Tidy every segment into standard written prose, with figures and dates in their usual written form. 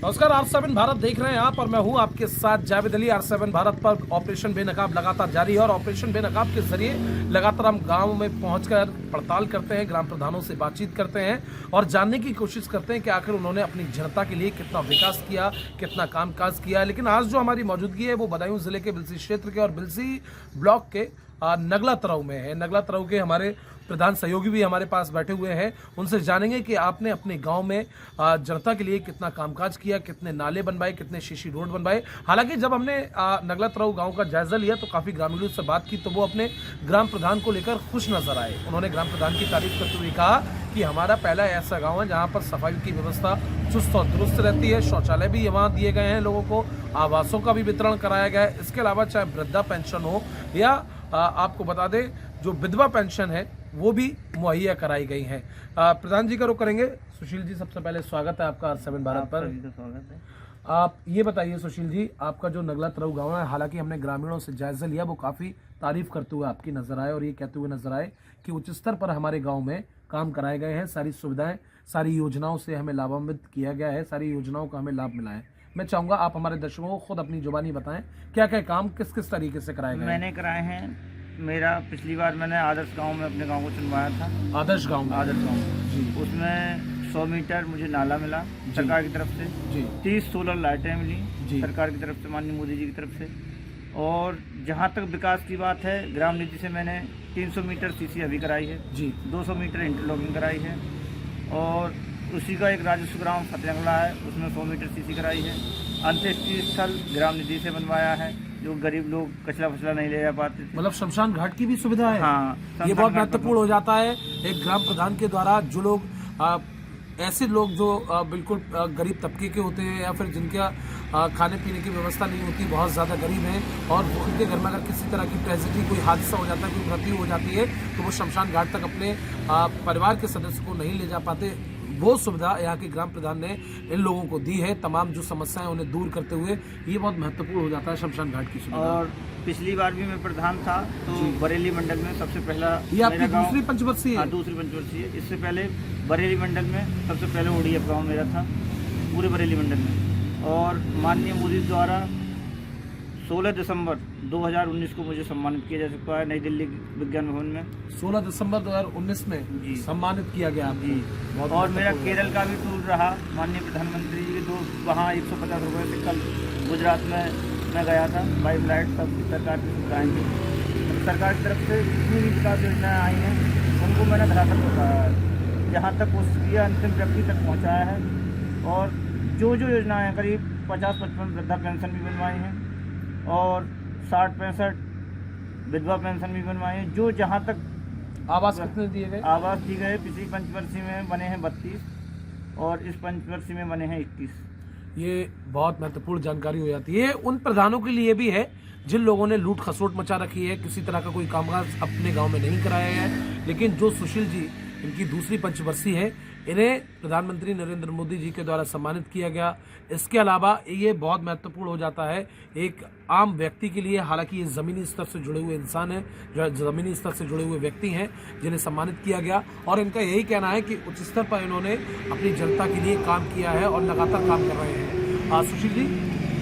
नमस्कार, R7 भारत देख रहे हैं आप और मैं हूं आपके साथ जावेद अली। R7 भारत पर ऑपरेशन बेनकाब लगातार जारी है और ऑपरेशन बेनकाब के जरिए लगातार हम गांव में पहुंचकर पड़ताल करते हैं, ग्राम प्रधानों से बातचीत करते हैं और जानने की कोशिश करते हैं कि आखिर उन्होंने अपनी जनता के लिए कितना विकास किया, कितना कामकाज किया। लेकिन आज जो हमारी मौजूदगी है वो बदायूं जिले के बिलसी क्षेत्र के और बिलसी ब्लॉक के नगला तरव में है। नगला तरव के हमारे प्रधान सहयोगी भी हमारे पास बैठे हुए हैं, उनसे जानेंगे कि आपने अपने गांव में जनता के लिए कितना कामकाज किया, कितने नाले बनवाए, कितने शीशी रोड बनवाए। हालांकि जब हमने नगला तरव गांव का जायजा लिया तो काफ़ी ग्रामीणों से बात की तो वो अपने ग्राम प्रधान को लेकर खुश नजर आए। उन्होंने ग्राम प्रधान की तारीफ करते हुए कहा कि हमारा पहला ऐसा गाँव है जहाँ पर सफाई की व्यवस्था चुस्त और दुरुस्त रहती है, शौचालय भी वहाँ दिए गए हैं, लोगों को आवासों का भी वितरण कराया गया है। इसके अलावा चाहे वृद्धा पेंशन हो या आपको बता दें जो विधवा पेंशन है वो भी मुहैया कराई गई है। प्रधान जी का रुख करेंगे। सुशील जी, सबसे पहले स्वागत है आपका R7 भारत पर। स्वागत है। आप ये बताइए सुशील जी, आपका जो नगला तरव गाँव है, हालांकि हमने ग्रामीणों से जायजा लिया, वो काफ़ी तारीफ करते हुए आपकी नजर आए और ये कहते हुए नजर आए कि उच्च स्तर पर हमारे गाँव में काम कराए गए हैं, सारी सुविधाएं, सारी योजनाओं से हमें लाभान्वित किया गया है, सारी योजनाओं का हमें लाभ मिला है। मैं चाहूँगा आप हमारे दर्शकों को खुद अपनी जुबानी बताएं क्या क्या काम किस किस तरीके से कराए गए। मैंने कराए हैं। मेरा पिछली बार मैंने आदर्श गांव में अपने गांव को चुनवाया था। आदर्श गांव जी, उसमें 100 मीटर मुझे नाला मिला सरकार की तरफ से जी। 30 सोलर लाइटें मिली सरकार की तरफ से, माननीय मोदी जी की तरफ से। और जहां तक विकास की बात है, ग्राम नीति से मैंने 300 मीटर सीसी अभी कराई है जी, 200 मीटर इंटरलॉकिंग कराई है और उसी का एक राजस्व ग्राम फतेहंगला है, उसमें 100 मीटर सीसी कराई है। अंत्येष्टि स्थल ग्राम निधि से बनवाया है, जो गरीब लोग कचरा फचरा नहीं ले जा पाते थे। मतलब शमशान घाट की भी सुविधा है। हाँ, ये बहुत महत्वपूर्ण हो जाता है एक ग्राम प्रधान के द्वारा। जो लोग ऐसे लोग जो बिल्कुल गरीब तबके के होते हैं या फिर जिनका खाने पीने की व्यवस्था नहीं होती, बहुत ज़्यादा गरीब हैं और उनके घर में अगर किसी तरह की ट्रेजेडी, कोई हादसा हो जाता है, कोई मृत्यु हो जाती है तो वो शमशान घाट तक अपने परिवार के सदस्य को नहीं ले जा पाते। वो सुविधा यहाँ के ग्राम प्रधान ने इन लोगों को दी है, तमाम जो समस्याएं उन्हें दूर करते हुए। ये बहुत महत्वपूर्ण हो जाता है शमशान घाट की सुविधा। और पिछली बार भी मैं प्रधान था तो बरेली मंडल में सबसे पहला, ये आपकी दूसरी पंचवर्षीय है? हाँ, दूसरी पंचवर्षीय है। इससे पहले बरेली मंडल में सबसे पहले ODF गाँव मेरा था पूरे बरेली मंडल में। और माननीय मोदी द्वारा 16 दिसंबर 2019 को मुझे सम्मानित किया जा चुका है नई दिल्ली विज्ञान भवन में। 16 दिसंबर 2019 में जी सम्मानित किया गया जी। और मेरा केरल का भी टूर रहा, माननीय प्रधानमंत्री जी तो वहाँ 150 रुपये से कल गुजरात में मैं गया था बाई फ्लाइट। सब सरकार की सुविधाएँ थी, सरकार की तरफ से जितनी भी विकास योजनाएँ आई हैं उनको मैंने धरातल पहुँचाया है, जहाँ तक कोशिश किया अंतिम व्यक्ति तक पहुँचाया है। और जो योजनाएँ करीब 50-55 वृद्धा पेंशन भी बनवाई हैं और 60-65 विधवा पेंशन भी बनवाई है। जो जहाँ तक आवास कितने दिए गए? आवास दिए गए पिछली पंचवर्षीय में बने हैं 32 और इस पंचवर्षीय में बने हैं 21। ये बहुत महत्वपूर्ण जानकारी हो जाती है उन प्रधानों के लिए भी है जिन लोगों ने लूट खसोट मचा रखी है, किसी तरह का कोई कामकाज अपने गांव में नहीं कराया है। लेकिन जो सुशील जी, इनकी दूसरी पंचवर्षीय है, इन्हें प्रधानमंत्री नरेंद्र मोदी जी के द्वारा सम्मानित किया गया। इसके अलावा ये बहुत महत्वपूर्ण हो जाता है एक आम व्यक्ति के लिए। हालांकि ये ज़मीनी स्तर से जुड़े हुए इंसान हैं, जो ज़मीनी स्तर से जुड़े हुए व्यक्ति हैं जिन्हें सम्मानित किया गया। और इनका यही कहना है कि उच्च स्तर पर इन्होंने अपनी जनता के लिए काम किया है और लगातार काम कर रहे हैं। सुशील जी,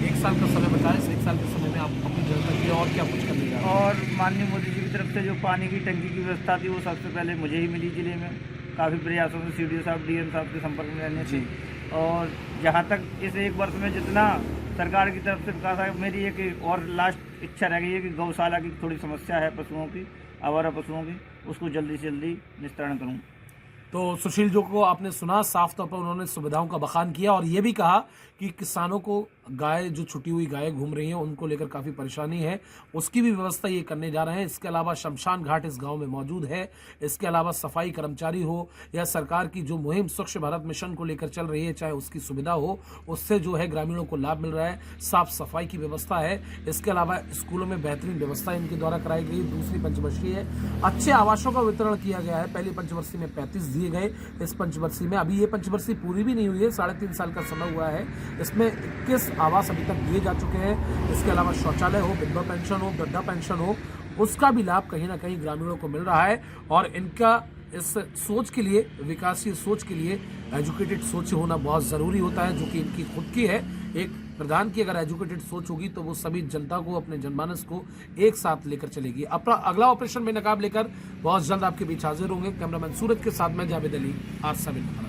1 साल का समय बताएं, इस 1 साल के समय में आप अपनी जनता के लिए और क्या कुछ करने जा रहे हैं? और माननीय मोदी जी की तरफ से जो पानी की टंकी की व्यवस्था थी वो सबसे पहले मुझे ही मिली जिले में। काफ़ी प्रयासों से CDO साहब, DM साहब के संपर्क में रहने थे। और जहाँ तक इस 1 वर्ष में जितना सरकार की तरफ से विकास है, मेरी एक और लास्ट इच्छा रह गई है कि गौशाला की थोड़ी समस्या है पशुओं की, आवारा पशुओं की, उसको जल्दी से जल्दी निस्तारण करूँ। तो सुशील जी को आपने सुना, साफ तौर पर उन्होंने सुविधाओं का बखान किया और ये भी कहा कि किसानों को गाय, जो छुटी हुई गायें घूम रही हैं, उनको लेकर काफ़ी परेशानी है, उसकी भी व्यवस्था ये करने जा रहे हैं। इसके अलावा शमशान घाट इस गांव में मौजूद है। इसके अलावा सफाई कर्मचारी हो या सरकार की जो मुहिम स्वच्छ भारत मिशन को लेकर चल रही है, चाहे उसकी सुविधा हो, उससे जो है ग्रामीणों को लाभ मिल रहा है। साफ सफाई की व्यवस्था है। इसके अलावा स्कूलों में बेहतरीन व्यवस्था इनके द्वारा कराई गई। दूसरी पंचवर्षीय है, अच्छे आवासों का वितरण किया गया है। पहली पंचवर्षीय में 35 दिए गए, इस पंचवर्षीय में, अभी ये पंचवर्षीय पूरी भी नहीं हुई है, 3.5 साल का समय हुआ है, इसमें 21 आवास अभी तक दिए जा चुके हैं। इसके अलावा शौचालय हो, विधवा पेंशन हो, वृद्धा पेंशन हो, उसका भी लाभ कहीं ना कहीं ग्रामीणों को मिल रहा है। और इनका इस सोच के लिए, विकासीय सोच के लिए एजुकेटेड सोच होना बहुत ज़रूरी होता है, जो कि इनकी खुद की है। एक प्रधान की अगर एजुकेटेड सोच होगी तो वो सभी जनता को, अपने जनमानस को एक साथ लेकर चलेगी। अगला ऑपरेशन बेनकाब लेकर बहुत जल्द आपके बीच हाजिर होंगे। कैमरामैन सूरज के साथ मैं जावेद अली, R7।